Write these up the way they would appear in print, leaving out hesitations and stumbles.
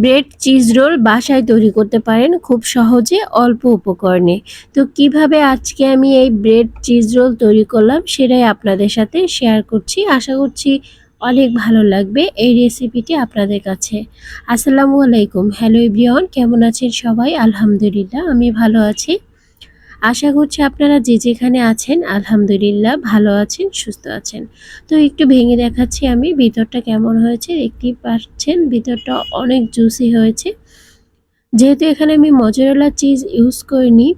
Bread cheese role বাসায় তৈরি করতে পারেন খুব সহজে অল্প উপকরণে। তো কিভাবে আজকে আমি এই ব্রেড চিজ রোল তৈরি করলাম সেটাই আপনাদের সাথে শেয়ার করছি। আশা করছি অনেক ভালো লাগবে এই রেসিপিটি আপনাদের কাছে। আসসালামু আলাইকুম, হ্যালো এভরিওয়ান, কেমন আছেন সবাই? আলহামদুলিল্লাহ আমি ভালো আছি। আশা করছি আপনারা যে যেখানে আছেন আলহামদুলিল্লাহ ভালো আছেন, সুস্থ আছেন। তো একটু ভেঙে দেখাচ্ছি আমি ভিতরটা কেমন হয়েছে। দেখতেই পাচ্ছেন ভিতরটা অনেক জুসি হয়েছে। যেহেতু এখানে আমি মজেরেলা চিজ ইউজ করিনি,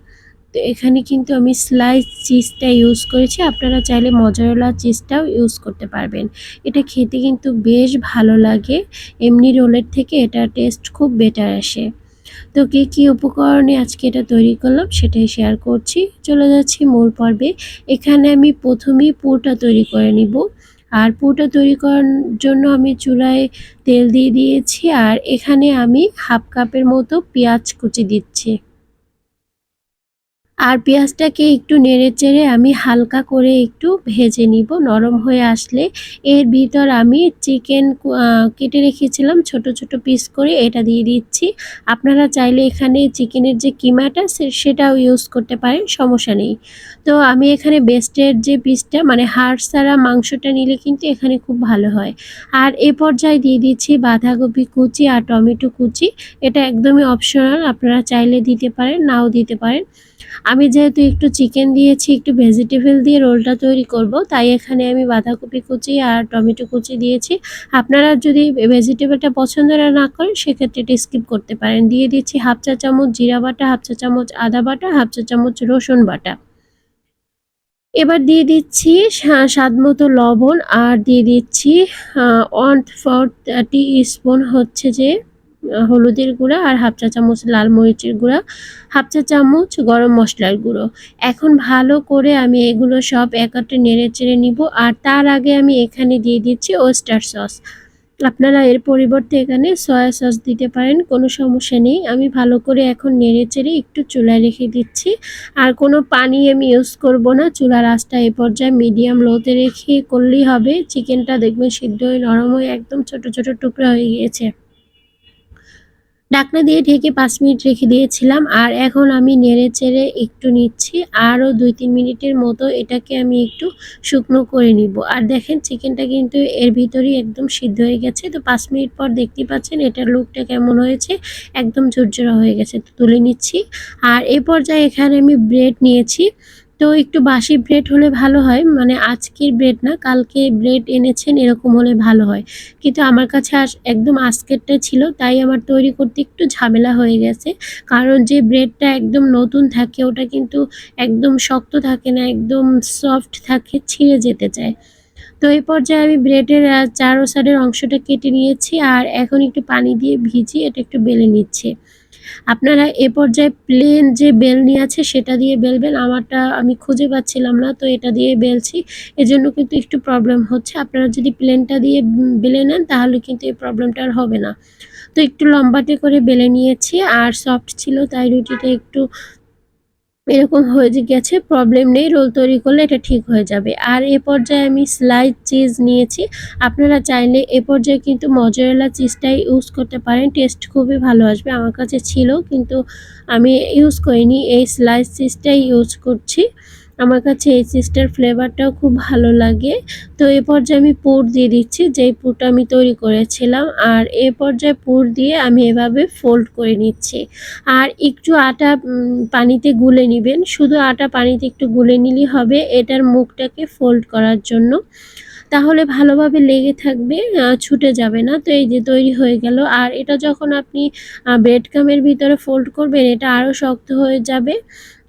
তো এখানে কিন্তু আমি স্লাইস চিজটা ইউজ করেছি। আপনারা চাইলে মজেরেলা চিজটাও ইউজ করতে পারবেন। এটা খেতে কিন্তু বেশ ভালো লাগে, এমনি রোলের থেকে এটা টেস্ট খুব বেটার আসে। তো কি উপকরণে আজকে এটা তৈরি করলাম সেটাই শেয়ার করছি। চলে যাচ্ছি মূল পর্বে। এখানে আমি প্রথমেই পুরটা তৈরি করে নিব। আর পুরটা তৈরি করার জন্য আমি চুলায় তেল দিয়ে দিয়েছি, আর এখানে আমি হাফ কাপের মতো পেঁয়াজ কুচি দিচ্ছি। আর পেঁয়াজটাকে একটু নেড়েচেড়ে আমি হালকা করে একটু ভেজে নিব। নরম হয়ে আসলে এর ভিতর আমি চিকেন কেটে রেখেছিলাম ছোট ছোট পিস করে, এটা দিয়ে দিচ্ছি। আপনারা চাইলে এখানে চিকেনের যে কিমাটা সেটাও ইউজ করতে পারেন, সমস্যা নেই। তো আমি এখানে বেস্টের যে পিসটা মানে হাড় ছাড়া মাংসটা নিলে কিন্তু এখানে খুব ভালো হয়। আর এ পর্যায়ে দিয়ে দিচ্ছি বাঁধাকপি কুচি আর টমেটো কুচি। এটা একদমই অপশনাল, আপনারা চাইলে দিতে পারেন, নাও দিতে পারেন। আমি যেহেতু একটু চিকেন দিয়েছি, একটু ভেজিটেবল দিয়ে রোলটা তৈরি করব, তাই এখানে আমি বাঁধাকপি কুচি আর টমেটো কুচি দিয়েছি। আপনারা যদি ভেজিটেবলটা পছন্দ না করেন সেক্ষেত্রে এটা স্কিপ করতে পারেন। দিয়ে দিচ্ছি হাফ চা চামচ জিরা বাটা, হাফ চা চামচ আদা বাটা, হাফ চা চামচ রসুন বাটা। এবার দিয়ে দিচ্ছি স্বাদ মতো লবণ, আর দিয়ে দিচ্ছি 1/4 টি-স্পুন হচ্ছে যে হলুদের গুঁড়া, আর হাফ চা চামচ লাল মরিচের গুঁড়া, হাফ চা চামচ গরম মশলার গুঁড়ো। এখন ভালো করে আমি এগুলো সব একত্রে নেড়ে চেড়ে নিব। আর তার আগে আমি এখানে দিয়ে দিচ্ছি ওয়েস্টার সস। আপনারা এর পরিবর্তে এখানে সয়া সস দিতে পারেন, কোনো সমস্যা নেই। আমি ভালো করে এখন নেড়ে চেড়ে একটু চুলায় রেখে দিচ্ছি। আর কোনো পানি আমি ইউজ করব না। চুলার আঁচটা এ পর্যায়ে মিডিয়াম লোতে রেখে করলেই হবে। চিকেনটা দেখবেন সিদ্ধ হয়ে নরম হয়ে একদম ছোট ছোট টুকরা হয়ে গিয়েছে। ঢাকনা দিয়ে ঢেকে 5 মিনিট রেখে দিয়েছিলাম। আর এখন আমি নেড়ে চেড়ে একটু নিচ্ছি, আরও 2-3 মিনিটের মতো এটাকে আমি একটু শুকনো করে নিব। আর দেখেন চিকেনটা কিন্তু এর ভিতরেই একদম সিদ্ধ হয়ে গেছে। তো 5 মিনিট পর দেখতেই পাচ্ছেন এটার লুকটা কেমন হয়েছে, একদম ঝুরঝুরা হয়ে গেছে। তো তুলে নিচ্ছি। আর এই পর্যায়ে এখানে আমি ব্রেড নিয়েছি। তো একটু বাসি ব্রেড হলে ভালো হয়, মানে আজকের ব্রেড না, কালকে ব্রেড এনেছেন এরকম হলে ভালো হয়। কিন্তু আমার কাছে একদম আজকেরটা ছিল, তাই আমার তৈরি করতে একটু ঝামেলা হয়ে গেছে। কারণ যে ব্রেডটা একদম নতুন থাকে ওটা কিন্তু একদম শক্ত থাকে না, একদম সফট থাকে, ছিঁড়ে যেতে চায়। তো এই পর্যায়ে আমি ব্রেডের চারো সাইডের অংশটা কেটে নিয়েছি। আর এখন একটু পানি দিয়ে ভিজিয়ে এটা একটু বেলে নিচ্ছি। আপনারা এ পর্যায়ে প্লেন যে বেলনি আছে সেটা দিয়ে বেলবেন। আমারটা আমি খুঁজে পাচ্ছিলাম না, তো এটা দিয়ে বেলছি। এজন্য কিন্তু একটু প্রবলেম হচ্ছে। আপনারা যদি প্লেনটা দিয়ে বেলে নেন তাহলে কিন্তু এই প্রবলেমটা আর হবে না। তো একটু লম্বাটে করে বেলে নিয়েছি, আর সফট ছিল তাই রুটিটা একটু এরকম হয়ে গেছে। প্রবলেম নেই, রোল তৈরি করলে এটা ঠিক হয়ে যাবে। আর এ পর্যায়ে আমি স্লাইস চিজ নিয়েছি। আপনারা চাইলে এ পর্যায়ে কিন্তু মজেরেলা চিজটাই ইউজ করতে পারেন, টেস্ট খুবই ভালো আসবে। আমার কাছে ছিল কিন্তু আমি ইউজ করিনি, এই স্লাইস চিজটাই ইউজ করছি। আমার কাছে এই চিজটার ফ্লেভারটাও খুব ভালো লাগে। তো এ পর্যায়ে আমি পুর দিয়ে দিচ্ছি, যেই পুরটা আমি তৈরি করেছিলাম। আর এ পর্যায়ে পুর দিয়ে আমি এভাবে ফোল্ড করে নিচ্ছি। আর একটু আটা পানিতে গুলে নিবেন, শুধু আটা পানিতে একটু গুলে নিলেই হবে এটার মুখটাকে ফোল্ড করার জন্য, তাহলে ভালোভাবে লেগে থাকবে, ছুটে যাবে না। তো এই যে তৈরি হয়ে গেল। আর এটা যখন আপনি ব্রেড ক্রামের ভিতরে ফোল্ড করবেন এটা আরও শক্ত হয়ে যাবে,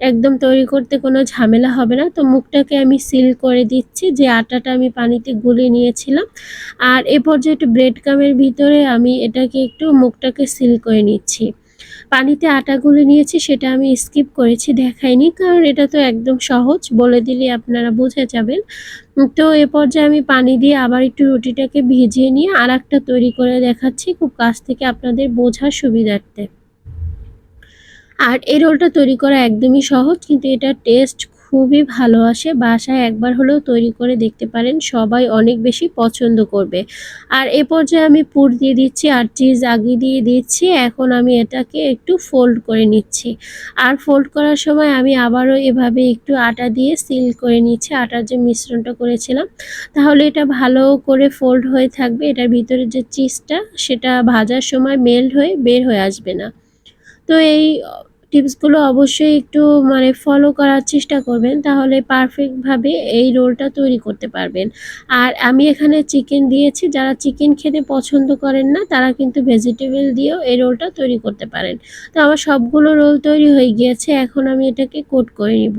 একদম তৈরি করতে কোনো ঝামেলা হবে না। তো মুখটাকে আমি সিল করে দিচ্ছি, যে আটাটা আমি পানিতে গুলে নিয়েছিলাম। আর এ পর্যায়ে একটু ব্রেড ক্রামের ভিতরে আমি এটাকে একটু মুখটাকে সিল করে নিচ্ছি। পানিতে আটা গুলে নিয়েছি সেটা আমি স্কিপ করেছি, দেখাইনি, কারণ এটা তো একদম সহজ, বলে দিলে আপনারা বুঝে যাবেন। তো এ পর্যায়ে আমি পানি দিয়ে আবার একটু রুটিটাকে ভিজিয়ে নিয়ে আর একটা তৈরি করে দেখাচ্ছি, খুব কাছ থেকে আপনাদের বোঝার সুবিধার্থে। আর এই রোলটা তৈরি করা একদমই সহজ, কিন্তু এটার টেস্ট খুবই ভালো আসে। বাসায় একবার হলেও তৈরি করে দেখতে পারেন, সবাই অনেক বেশি পছন্দ করবে। আর এ পর্যায়ে আমি পুর দিয়ে দিচ্ছি আর চিজ আগে দিয়ে দিচ্ছি। এখন আমি এটাকে একটু ফোল্ড করে নিচ্ছি। আর ফোল্ড করার সময় আমি আবারও এভাবে একটু আটা দিয়ে সিল করে নিচ্ছি, আটার যে মিশ্রণটা করেছিলাম। তাহলে এটা ভালো করে ফোল্ড হয়ে থাকবে, এটার ভিতরে যে চিজটা সেটা ভাজার সময় মেল্ট হয়ে বের হয়ে আসবে না। তো এই টিপসগুলো অবশ্যই একটু মানে ফলো করার চেষ্টা করবেন, তাহলে পারফেক্টভাবে এই রোলটা তৈরি করতে পারবেন। আর আমি এখানে চিকেন দিয়েছি, যারা চিকেন খেতে পছন্দ করেন না তারা কিন্তু ভেজিটেবল দিয়েও এই রোলটা তৈরি করতে পারেন। তো আমার সবগুলো রোল তৈরি হয়ে গিয়েছে, এখন আমি এটাকে কোট করে নিব।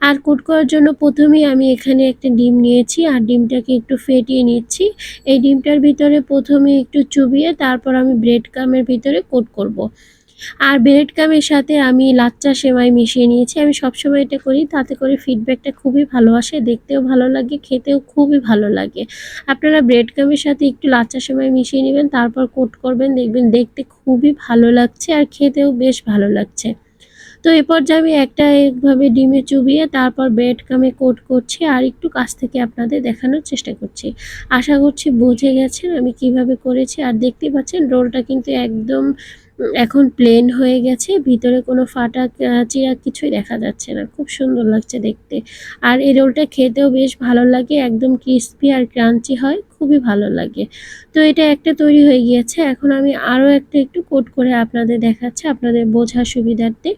আর কোট করার জন্য প্রথমেই আমি এখানে একটা ডিম নিয়েছি আর ডিমটাকে একটু ফেটিয়ে নিচ্ছি। এই ডিমটার ভিতরে প্রথমে একটু চুবিয়ে তারপর আমি ব্রেড ক্রামের ভিতরে কোট করব। আর ব্রেড ক্রামের সাথে আমি লাচ্চা সেমাই মিশিয়ে নিয়েছি। আমি সবসময় এটা করি, তাতে করে ফিডব্যাকটা খুবই ভালো আসে, দেখতেও ভালো লাগে, খেতেও খুবই ভালো লাগে। আপনারা ব্রেড ক্রামের সাথে একটু লাচ্চা সেমাই মিশিয়ে নেবেন, তারপর কোট করবেন, দেখবেন দেখতে খুবই ভালো লাগছে আর খেতেও বেশ ভালো লাগছে। তো এ পর্যায়ে আমি একটা একভাবে ডিমে চুবিয়ে তারপর ব্রেড ক্রামে কোট করছি আর একটু কাছ থেকে আপনাদের দেখানোর চেষ্টা করছি। আশা করছি বুঝে গেছেন আমি কিভাবে করেছি। আর দেখতে পাচ্ছেন রোলটা কিন্তু একদম এখন প্লেন হয়ে গেছে, ভিতরে কোনো ফাটা চিরা কিছুই দেখা যাচ্ছে না, খুব সুন্দর লাগছে দেখতে। আর এই রোলটা খেতেও বেশ ভালো লাগে, একদম ক্রিস্পি আর ক্রাঞ্চি হয়, খুবই ভালো লাগে। তো এটা একটা তৈরি হয়ে গিয়েছে, এখন আমি আরও একটা একটু কোট করে আপনাদের দেখাচ্ছি আপনাদের বোঝার সুবিধার্থে।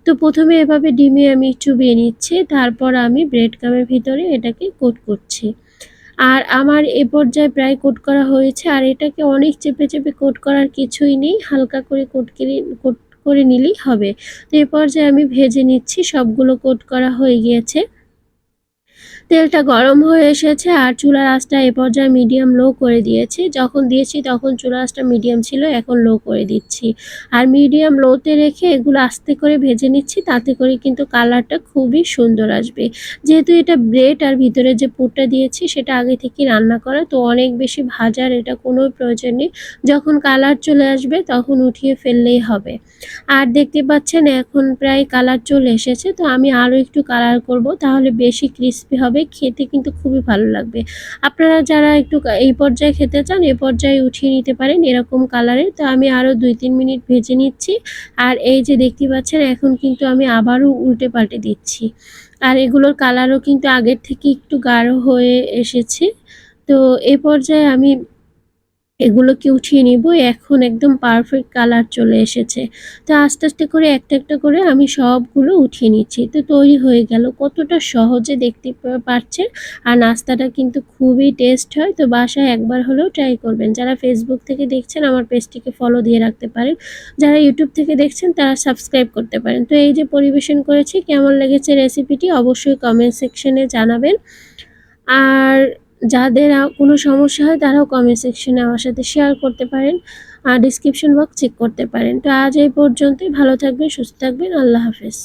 তো প্রথমে এভাবে ডিমে আমি চুবিয়ে নিচ্ছি, তারপর আমি ব্রেড ক্রামের ভিতরে এটাকে কোট করছি। আর আমার এ পর্যায়ে প্রায় কোট করা হয়েছে। আর এটাকে অনেক চেপে চেপে কোট করার কিছুই নেই, হালকা করে কোট করে নিলেই হবে। তো এ পর্যায়ে আমি ভেজে নিচ্ছি, সবগুলো কোট করা হয়ে গিয়েছে। তেলটা গরম হয়ে এসেছে আর চুলার আঁচটা এ পর্যায়ে মিডিয়াম লো করে দিয়েছি। যখন দিয়েছি তখন চুলার আঁচটা মিডিয়াম ছিল, এখন লো করে দিচ্ছি। আর মিডিয়াম লোতে রেখে এগুলো আস্তে করে ভেজে নিচ্ছি, তাতে করে কিন্তু কালারটা খুবই সুন্দর আসবে। যেহেতু এটা ব্রেড আর ভিতরে যে পুরটা দিয়েছি সেটা আগে থেকে রান্না করা, তো অনেক বেশি ভাজার এটা কোনো প্রয়োজন নেই। যখন কালার চলে আসবে তখন উঠিয়ে ফেললেই হবে। আর দেখতে পাচ্ছেন এখন প্রায় কালার চলে এসেছে, তো আমি আরও একটু কালার করব, তাহলে বেশি ক্রিস্পি হবে, খেতে কিন্তু খুবই ভালো লাগবে। আপনারা যারা একটু এই পর্যায়ে খেতে চান এ পর্যায়ে উঠিয়ে নিতে পারেন এরকম কালারের। তো আমি আরও 2-3 মিনিট ভেজে নিচ্ছি। আর এই যে দেখতে পাচ্ছেন এখন কিন্তু আমি আবারও উল্টে পাল্টে দিচ্ছি। আর এগুলোর কালারও কিন্তু আগের থেকে একটু গাঢ় হয়ে এসেছে। তো এ পর্যায়ে আমি এগুলোকে উঠিয়ে নিব, এখন একদম পারফেক্ট কালার চলে এসেছে। তো আস্তে আস্তে করে একটা একটা করে আমি সবগুলো উঠিয়ে নিচ্ছি। তো তৈরি হয়ে গেল, কতটা সহজে দেখতে পাচ্ছেন। আর নাস্তাটা কিন্তু খুবই টেস্ট হয়, তো বাসায় একবার হলেও ট্রাই করবেন। যারা ফেসবুক থেকে দেখছেন আমার পেজটিকে ফলো দিয়ে রাখতে পারেন, যারা ইউটিউব থেকে দেখছেন তারা সাবস্ক্রাইব করতে পারেন। তো এই যে পরিবেশন করেছি, কেমন লেগেছে রেসিপিটি অবশ্যই কমেন্ট সেকশনে জানাবেন। আর যাদের কোনো সমস্যা হয় তারাও কমেন্ট সেকশনে আমার সাথে শেয়ার করতে পারেন, আর ডিসক্রিপশন বক্স চেক করতে পারেন। তো আজ এই পর্যন্তই, ভালো থাকবেন, সুস্থ থাকবেন, আল্লাহ হাফেজ।